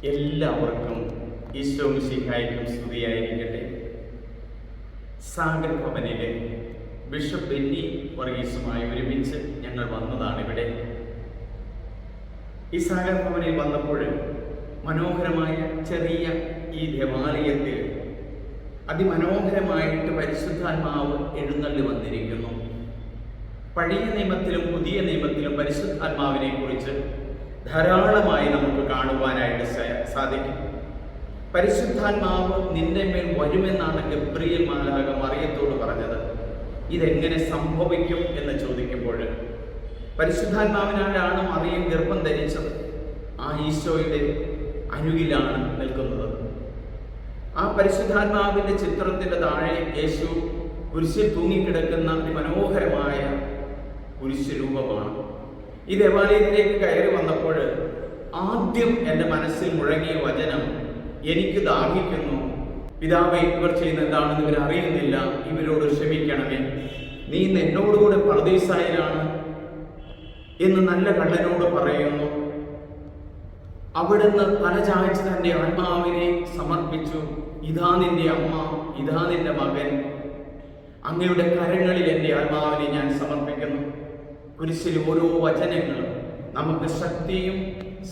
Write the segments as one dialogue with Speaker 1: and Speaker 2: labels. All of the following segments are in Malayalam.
Speaker 1: എല്ലാവർക്കും ഈശോ മിശിഹായ്ക്കും സ്തുതിയായിരിക്കട്ടെ. സാഗർ ഭവനിലെ ബിഷപ്പ് ബെന്നി വർഗീസുമായി ഒരുമിച്ച് ഞങ്ങൾ വന്നതാണ് ഇവിടെ. ഈ സാഗർ ഭവനിൽ വന്നപ്പോൾ മനോഹരമായ ചെറിയ ഈ ദേവാലയത്തിൽ അതിമനോഹരമായിട്ട് പരിശുദ്ധാത്മാവ് എഴുന്നള്ളി വന്നിരിക്കുന്നു. പഴയ നിയമത്തിലും പുതിയ നിയമത്തിലും പരിശുദ്ധാത്മാവിനെ കുറിച്ച് ധാരാളമായി നമുക്ക് കാണുവാനായിട്ട് സാധിക്കും. പരിശുദ്ധാത്മാവ് നിന്റെ മേൽ വരുമെന്നാണ് ഗബ്രിയേൽ മാലാഖ മറിയത്തോട് പറഞ്ഞത്. ഇതെങ്ങനെ സംഭവിക്കും എന്ന് ചോദിക്കുമ്പോൾ പരിശുദ്ധാത്മാവിനാലാണ് മറിയം ഗർഭം ധരിച്ചത്. ആ ഈശോയുടെ അരുകിലാണ് നിൽക്കുന്നത്. ആ പരിശുദ്ധാത്മാവിന്റെ ചിത്രത്തിന്റെ താഴെ യേശു കുരിശിൽ തൂങ്ങിക്കിടക്കുന്ന മനോഹരമായ കുരിശ് രൂപമാണ്. ഈ ദേവാലയത്തിലേക്ക് കയറി വന്നപ്പോൾ ആദ്യം എൻ്റെ മനസ്സിൽ മുഴങ്ങിയ വചനം, എനിക്ക് ദാഹിക്കുന്നു, പിതാവേ, ഇവർ ചെയ്യുന്ന എന്താണെന്ന് ഇവർ അറിയുന്നില്ല, ഇവരോട് ക്ഷമിക്കണമേ, നീ എന്നോടുകൂടെ പർദീസായിലാണ് എന്ന് നല്ല കള്ളനോട് പറയുന്നു. അവിടുന്ന് തലചായ്ച്ച് തൻ്റെ ആത്മാവിനെ സമർപ്പിച്ചു. ഇതാ നിന്റെ അമ്മ, ഇതാ നിന്റെ മകൻ, അങ്ങയുടെ കരങ്ങളിൽ എൻ്റെ ആത്മാവിനെ ഞാൻ സമർപ്പിക്കുന്നു. കുരിശിൽ ഓരോ വചനങ്ങളും നമുക്ക് ശക്തിയും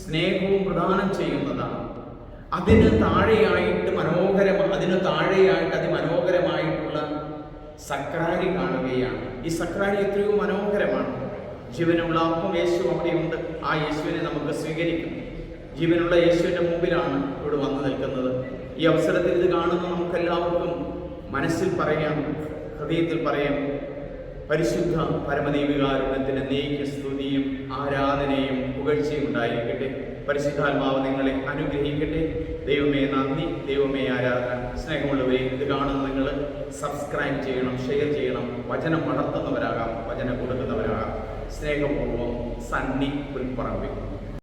Speaker 1: സ്നേഹവും പ്രദാനം ചെയ്യുന്നതാണ്. അതിന് താഴെയായിട്ട് അതിമനോഹരമായിട്ടുള്ള സക്രാരി കാണുകയാണ്. ഈ സക്രാരി എത്രയോ മനോഹരമാണ്. ജീവനുള്ള അപ്പം യേശു അവിടെയുണ്ട്. ആ യേശുവിനെ നമുക്ക് സ്വീകരിക്കും. ജീവനുള്ള യേശുവിൻ്റെ മുമ്പിലാണ് ഇവിടെ വന്നു നിൽക്കുന്നത്. ഈ അവസരത്തിൽ ഇത് കാണുന്ന നമുക്കെല്ലാവർക്കും മനസ്സിൽ പറയാം, ഹൃദയത്തിൽ പറയാം, പരിശുദ്ധ പരമദൈവികാരുണ്യത്തിന് നീക്ക് സ്തുതിയും ആരാധനയും പുകഴ്ചയും ഉണ്ടായിരിക്കട്ടെ. പരിശുദ്ധാത്മാവ് നിങ്ങളെ അനുഗ്രഹിക്കട്ടെ. ദൈവമേ നന്ദി, ദൈവമേ ആരാധന. സ്നേഹമുള്ളവരെ, ഇത് കാണുന്ന നിങ്ങൾ സബ്സ്ക്രൈബ് ചെയ്യണം, ഷെയർ ചെയ്യണം. വചനം വളർത്തുന്നവരാകാം, വചനം കൊടുക്കുന്നവരാകാം. സ്നേഹപൂർവ്വം സണ്ണി പുൽപ്പറമ്പിൽ.